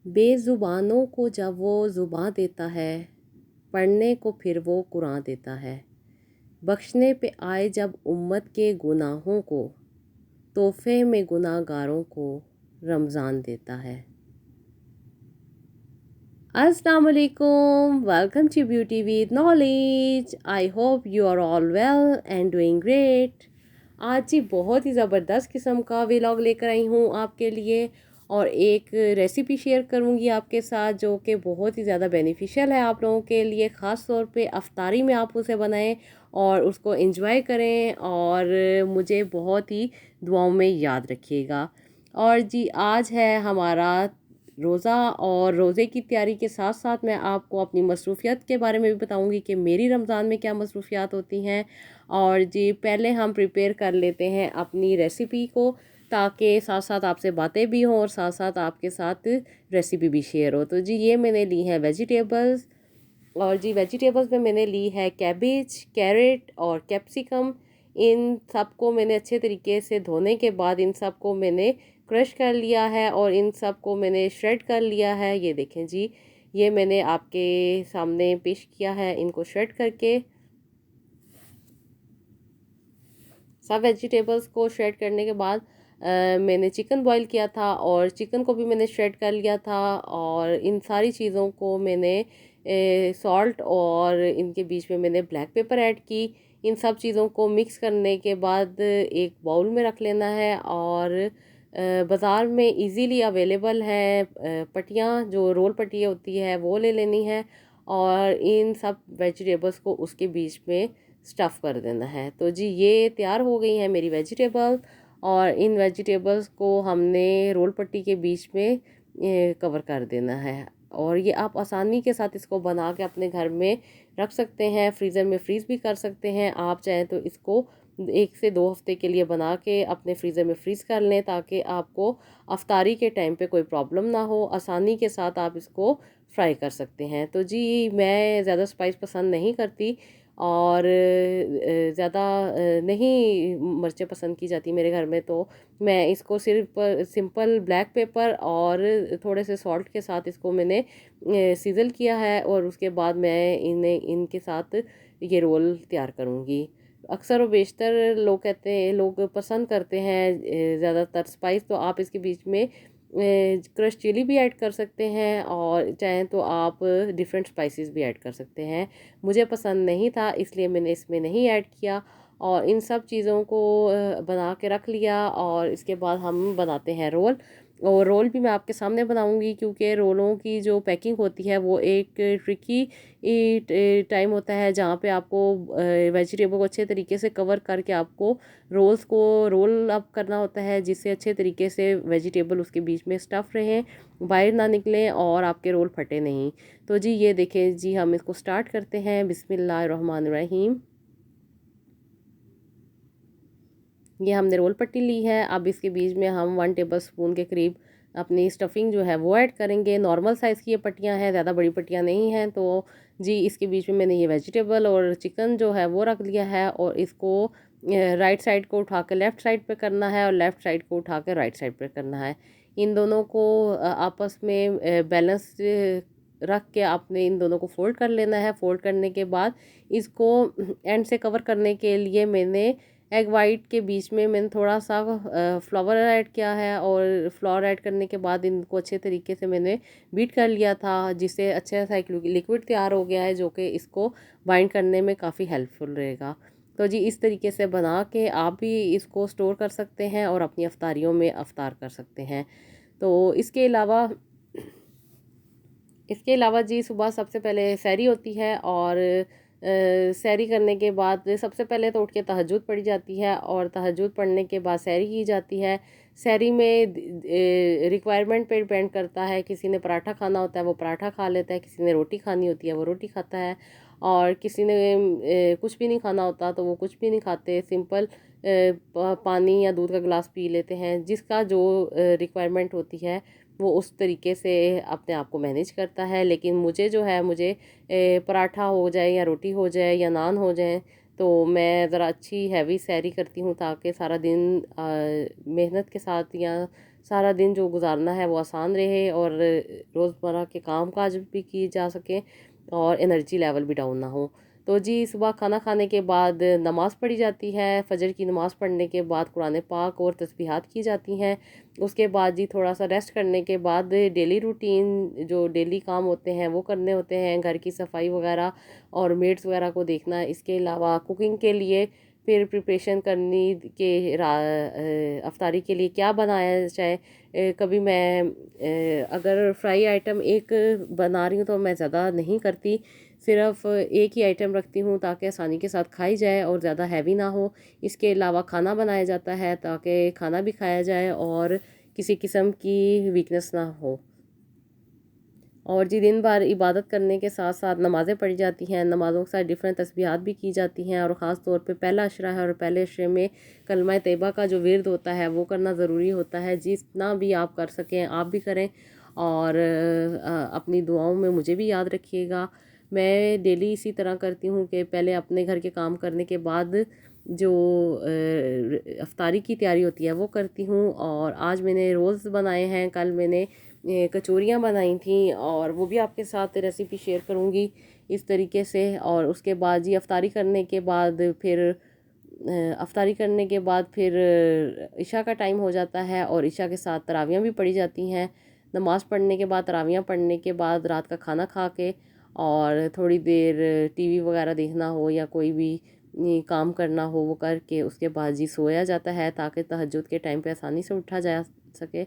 बेज़ुबानों को जब वो ज़ुबान देता है, पढ़ने को फिर वो कुरान देता है। बख्शने पे आए जब उम्मत के गुनाहों को, तोहफ़े में गुनाहगारों को रमज़ान देता है। अस्सलाम वालेकुम, welcome to beauty with knowledge. I hope you are all well and doing great. आज जी बहुत ही ज़बरदस्त किस्म का व्लॉग लेकर आई हूँ आपके लिए और एक रेसिपी शेयर करूँगी आपके साथ जो कि बहुत ही ज़्यादा बेनिफिशियल है आप लोगों के लिए। ख़ास तौर पे अफ्तारी में आप उसे बनाएं और उसको एंजॉय करें और मुझे बहुत ही दुआओं में याद रखिएगा। और जी आज है हमारा रोज़ा और रोज़े की तैयारी के साथ साथ मैं आपको अपनी मसरूफ़ियत के बारे में भी बताऊंगी कि मेरी रमज़ान में क्या मसरूफ़ियत होती हैं। और जी पहले हम प्रिपेयर कर लेते हैं अपनी रेसिपी को ताकि साथ साथ आपसे बातें भी हों और साथ साथ आपके साथ रेसिपी भी शेयर हो। तो जी ये मैंने ली है वेजिटेबल्स और जी वेजिटेबल्स में मैंने ली है कैबेज, कैरेट और कैप्सिकम। इन सब को मैंने अच्छे तरीके से धोने के बाद इन सब को मैंने क्रश कर लिया है और इन सब को मैंने श्रेड कर लिया है। ये देखें जी, ये मैंने आपके सामने पेश किया है इनको श्रेड करके। सब वेजिटेबल्स को श्रेड करने के बाद मैंने चिकन बॉईल किया था और चिकन को भी मैंने श्रेड कर लिया था और इन सारी चीज़ों को मैंने सॉल्ट और इनके बीच में मैंने ब्लैक पेपर ऐड की। इन सब चीज़ों को मिक्स करने के बाद एक बाउल में रख लेना है और बाज़ार में इजीली अवेलेबल है पट्टियाँ, जो रोल पट्टी होती है वो ले लेनी है और इन सब वेजिटेबल्स को उसके बीच में स्टफ़ कर देना है। तो जी ये तैयार हो गई हैं मेरी वेजिटेबल और इन वेजिटेबल्स को हमने रोल पट्टी के बीच में कवर कर देना है और ये आप आसानी के साथ इसको बना के अपने घर में रख सकते हैं, फ्रीज़र में फ्रीज़ भी कर सकते हैं। आप चाहें तो इसको 1 से 2 हफ्ते के लिए बना के अपने फ्रीज़र में फ्रीज़ कर लें ताकि आपको अफ्तारी के टाइम पे कोई प्रॉब्लम ना हो। आसानी के साथ आप इसको फ्राई कर सकते हैं। तो जी मैं ज़्यादा स्पाइस पसंद नहीं करती और ज़्यादा नहीं मिर्चें पसंद की जाती मेरे घर में, तो मैं इसको सिर्फ सिंपल ब्लैक पेपर और थोड़े से सॉल्ट के साथ इसको मैंने सीज़ल किया है और उसके बाद मैं इन्हें इनके साथ ये रोल तैयार करूँगी। अक्सर व बेशतर लोग कहते हैं, लोग पसंद करते हैं ज़्यादातर स्पाइस, तो आप इसके बीच में क्रश चिली भी ऐड कर सकते हैं और चाहें तो आप डिफरेंट स्पाइसेस भी ऐड कर सकते हैं। मुझे पसंद नहीं था इसलिए मैंने इसमें नहीं ऐड किया और इन सब चीज़ों को बना के रख लिया और इसके बाद हम बनाते हैं रोल। और रोल भी मैं आपके सामने बनाऊंगी क्योंकि रोलों की जो पैकिंग होती है वो एक ट्रिकी टाइम होता है जहाँ पे आपको वेजिटेबल को अच्छे तरीके से कवर करके आपको रोल्स को रोल अप करना होता है जिससे अच्छे तरीके से वेजिटेबल उसके बीच में स्टफ़ रहें, बाहर ना निकलें और आपके रोल फटे नहीं। तो जी ये देखें जी, हम इसको स्टार्ट करते हैं। बिस्मिल्लाहिर्रहमानिर्रहीम। ये हमने रोल पट्टी ली है। अब इसके बीच में हम 1 टेबल स्पून के करीब अपनी स्टफिंग जो है वो ऐड करेंगे। नॉर्मल साइज़ की ये पट्टियाँ हैं, ज़्यादा बड़ी पट्टियाँ नहीं हैं। तो जी इसके बीच में मैंने ये वेजिटेबल और चिकन जो है वो रख लिया है और इसको राइट साइड को उठा के लेफ़्ट साइड पे करना है और लेफ़्ट साइड को उठा के राइट साइड पे करना है। इन दोनों को आपस में बैलेंस रख के आपने इन दोनों को फ़ोल्ड कर लेना है। फ़ोल्ड करने के बाद इसको एंड से कवर करने के लिए मैंने एग वाइट के बीच में मैंने थोड़ा सा फ्लावर ऐड किया है और फ्लावर ऐड करने के बाद इनको अच्छे तरीके से मैंने बीट कर लिया था जिससे अच्छा सा एक लिक्विड तैयार हो गया है जो कि इसको बाइंड करने में काफ़ी हेल्पफुल रहेगा। तो जी इस तरीके से बना के आप भी इसको स्टोर कर सकते हैं और अपनी अफ्तारियों में अफ्तार कर सकते हैं। तो इसके अलावा जी सुबह सबसे पहले सहरी होती है और सहरी करने के बाद सबसे पहले तो उठ के तहज्जुद पढ़ी जाती है और तहज्जुद पढ़ने के बाद सहरी की जाती है। सहरी में रिक्वायरमेंट पे डिपेंड करता है, किसी ने पराठा खाना होता है वो पराठा खा लेता है, किसी ने रोटी खानी होती है वो रोटी खाता है और किसी ने कुछ भी नहीं खाना होता तो वो कुछ भी नहीं खाते, सिंपल पानी या दूध का गिलास पी लेते हैं। जिसका जो रिक्वायरमेंट होती है वो उस तरीके से अपने आप को मैनेज करता है। लेकिन मुझे जो है, मुझे पराठा हो जाए या रोटी हो जाए या नान हो जाए तो मैं ज़रा अच्छी हैवी सैरी करती हूँ ताकि सारा दिन मेहनत के साथ या सारा दिन जो गुजारना है वो आसान रहे और रोज़मर्रा के काम काज भी किए जा सकें और एनर्जी लेवल भी डाउन ना हो। तो जी सुबह खाना खाने के बाद नमाज़ पढ़ी जाती है। फजर की नमाज़ पढ़ने के बाद कुरान पाक और तस्बीहात की जाती हैं। उसके बाद जी थोड़ा सा रेस्ट करने के बाद डेली रूटीन जो डेली काम होते हैं वो करने होते हैं, घर की सफाई वगैरह और मेड्स वगैरह को देखना। इसके अलावा कुकिंग के लिए फिर प्रिपरेशन करनी के अफ्तारी के लिए क्या बनाया जाए। कभी मैं अगर फ्राई आइटम एक बना रही हूँ तो मैं ज़्यादा नहीं करती, सिर्फ एक ही आइटम रखती हूँ ताकि आसानी के साथ खाई जाए और ज़्यादा हैवी ना हो। इसके अलावा खाना बनाया जाता है ताकि खाना भी खाया जाए और किसी किस्म की वीकनेस ना हो। और जी दिन भर इबादत करने के साथ साथ नमाज़ें पढ़ी जाती हैं। नमाज़ों के साथ डिफरेंट तस्बीहात भी की जाती हैं और ख़ास तौर पे पहला अशरा है और पहले अशरे में कलमा तैयबा का जो विर्द होता है वो करना ज़रूरी होता है। जितना भी आप कर सकें आप भी करें और अपनी दुआओं में मुझे भी याद रखिएगा। मैं डेली इसी तरह करती हूँ कि पहले अपने घर के काम करने के बाद जो अफ्तारी की तैयारी होती है वो करती हूँ। और आज मैंने रोल्स बनाए हैं, कल मैंने कचौरियाँ बनाई थी और वो भी आपके साथ रेसिपी शेयर करूँगी इस तरीके से। और उसके बाद जी अफ्तारी करने के बाद फिर इशा का टाइम हो जाता है और इशा के साथ तरावियाँ भी पढ़ी जाती हैं। नमाज़ पढ़ने के बाद तरावियाँ पढ़ने के बाद रात का खाना खा के और थोड़ी देर टीवी वगैरह देखना हो या कोई भी काम करना हो वो करके उसके बाद जी सोया जाता है ताकि तहज्जुद के टाइम पे आसानी से उठा जा सके।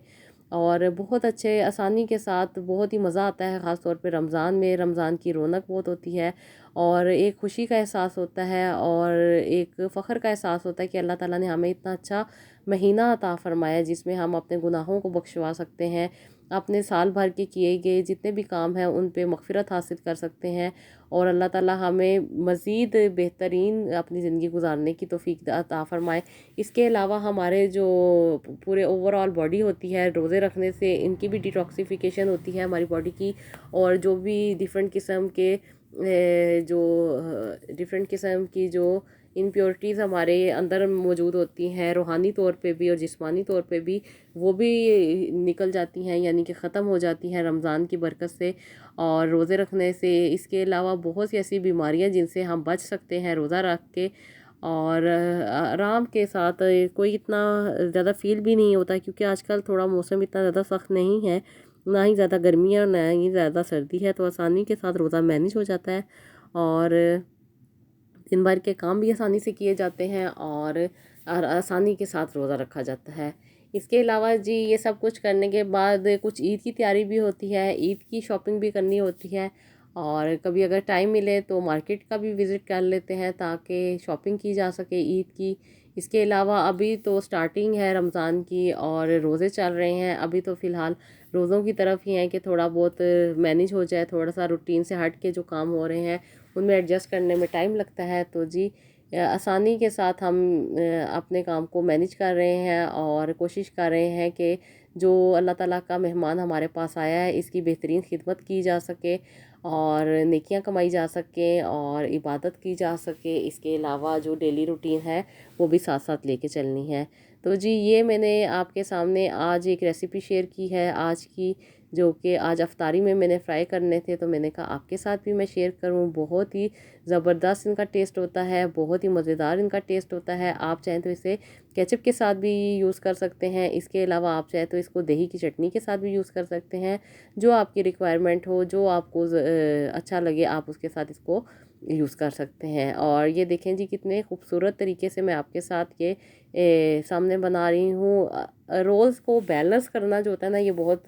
और बहुत अच्छे आसानी के साथ बहुत ही मज़ा आता है। ख़ास तौर पे रमज़ान में रमज़ान की रौनक बहुत होती है और एक खुशी का एहसास होता है और एक फ़ख्र का एहसास होता है कि अल्लाह ताला ने हमें इतना अच्छा महीना अता फ़रमाया जिसमें हम अपने गुनाहों को बख्शवा सकते हैं, अपने साल भर के किए गए जितने भी काम हैं उन पे मग़फ़िरत हासिल कर सकते हैं और अल्लाह ताला हमें मज़ीद बेहतरीन अपनी ज़िंदगी गुजारने की तौफ़ीक अता फ़रमाए। इसके अलावा हमारे जो पूरे ओवरऑल बॉडी होती है रोज़े रखने से इनकी भी डिटॉक्सिफिकेशन होती है हमारी बॉडी की और जो भी डिफरेंट किस्म के जो इम्प्योरिटीज़ हमारे अंदर मौजूद होती हैं रूहानी तौर पे भी और जिस्मानी तौर पे भी वो भी निकल जाती हैं, यानी कि ख़त्म हो जाती हैं रमज़ान की बरकत से और रोज़े रखने से। इसके अलावा बहुत सी ऐसी बीमारियां जिनसे हम बच सकते हैं रोज़ा रख के और आराम के साथ। कोई इतना ज़्यादा फील भी नहीं होता क्योंकि आजकल थोड़ा मौसम इतना ज़्यादा सख्त नहीं है, ना ही ज़्यादा गर्मी है और ना ही ज़्यादा सर्दी है, तो आसानी के साथ रोज़ा मैनेज हो जाता है और दिन भर के काम भी आसानी से किए जाते हैं और आसानी के साथ रोज़ा रखा जाता है। इसके अलावा जी ये सब कुछ करने के बाद कुछ ईद की तैयारी भी होती है, ईद की शॉपिंग भी करनी होती है और कभी अगर टाइम मिले तो मार्केट का भी विज़िट कर लेते हैं ताकि शॉपिंग की जा सके ईद की। इसके अलावा अभी तो स्टार्टिंग है रमज़ान की और रोज़े चल रहे हैं, अभी तो फ़िलहाल रोज़ों की तरफ ही हैं कि थोड़ा बहुत मैनेज हो जाए, थोड़ा सा रूटीन से हट के जो काम हो रहे हैं उनमें एडजस्ट करने में टाइम लगता है। तो जी आसानी के साथ हम अपने काम को मैनेज कर रहे हैं और कोशिश कर रहे हैं कि जो अल्लाह ताला का मेहमान हमारे पास आया है इसकी बेहतरीन खिदमत की जा सके और नेकियां कमाई जा सके और इबादत की जा सके। इसके अलावा जो डेली रूटीन है वो भी साथ साथ लेके चलनी है। तो जी ये मैंने आपके सामने आज एक रेसिपी शेयर की है आज की, जो कि आज अफ्तारी में मैंने फ्राई करने थे तो मैंने कहा आपके साथ भी मैं शेयर करूं। बहुत ही ज़बरदस्त इनका टेस्ट होता है, बहुत ही मज़ेदार इनका टेस्ट होता है। आप चाहें तो इसे केचप के साथ भी यूज़ कर सकते हैं, इसके अलावा आप चाहें तो इसको दही की चटनी के साथ भी यूज़ कर सकते हैं। जो आपकी रिक्वायरमेंट हो, जो आपको अच्छा लगे आप उसके साथ इसको यूज़ कर सकते हैं। और ये देखें जी कितने खूबसूरत तरीके से मैं आपके साथ ये सामने बना रही हूँ। रोल्स को बैलेंस करना जो होता है ना ये बहुत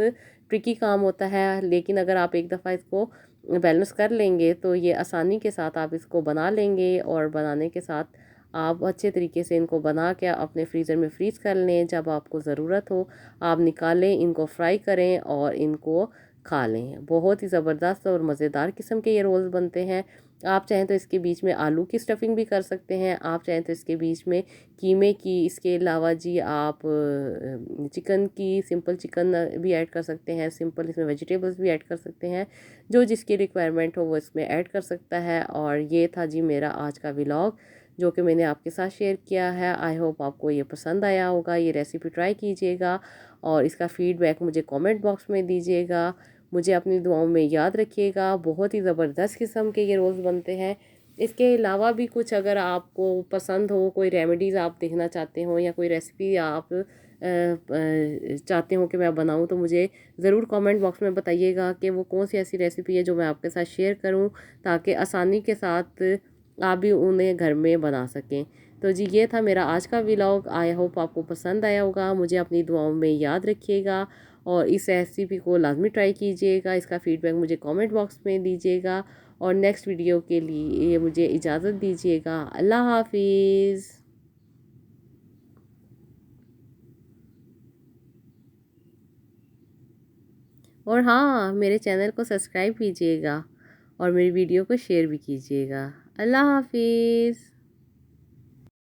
ट्रिकी काम होता है, लेकिन अगर आप एक दफ़ा इसको बैलेंस कर लेंगे तो ये आसानी के साथ आप इसको बना लेंगे और बनाने के साथ आप अच्छे तरीके से इनको बना के अपने फ्रीज़र में फ्रीज़ कर लें। जब आपको ज़रूरत हो आप निकालें, इनको फ्राई करें और इनको खा लें। बहुत ही ज़बरदस्त और मज़ेदार किस्म के ये रोल्स बनते हैं। आप चाहें तो इसके बीच में आलू की स्टफिंग भी कर सकते हैं, आप चाहें तो इसके बीच में कीमे की, इसके अलावा जी आप चिकन की सिंपल चिकन भी ऐड कर सकते हैं, सिंपल इसमें वेजिटेबल्स भी ऐड कर सकते हैं। जो जिसकी रिक्वायरमेंट हो वो इसमें ऐड कर सकता है। और ये था जी मेरा आज का व्लॉग। जो कि मैंने आपके साथ शेयर किया है। आई होप आपको ये पसंद आया होगा। ये रेसिपी ट्राई कीजिएगा और इसका फ़ीडबैक मुझे कमेंट बॉक्स में दीजिएगा। मुझे अपनी दुआओं में याद रखिएगा। बहुत ही ज़बरदस्त किस्म के ये रोल्स बनते हैं। इसके अलावा भी कुछ अगर आपको पसंद हो, कोई रेमेडीज़ आप देखना चाहते हो या कोई रेसिपी आप चाहते हो कि मैं बनाऊं, तो मुझे ज़रूर कमेंट बॉक्स में बताइएगा कि वो कौन सी ऐसी रेसिपी है जो मैं आपके साथ शेयर करूं, ताकि आसानी के साथ आप भी उन्हें घर में बना सकें। तो जी, ये था मेरा आज का व्लॉग। आई होप आपको पसंद आया होगा। मुझे अपनी दुआओं में याद रखिएगा और इस रेसिपी को लाजमी ट्राई कीजिएगा। इसका फ़ीडबैक मुझे कमेंट बॉक्स में दीजिएगा और नेक्स्ट वीडियो के लिए मुझे इजाज़त दीजिएगा। अल्लाह हाफिज़। और हाँ, मेरे चैनल को सब्सक्राइब कीजिएगा और मेरी वीडियो को शेयर भी कीजिएगा। अल्लाह हाफिज़।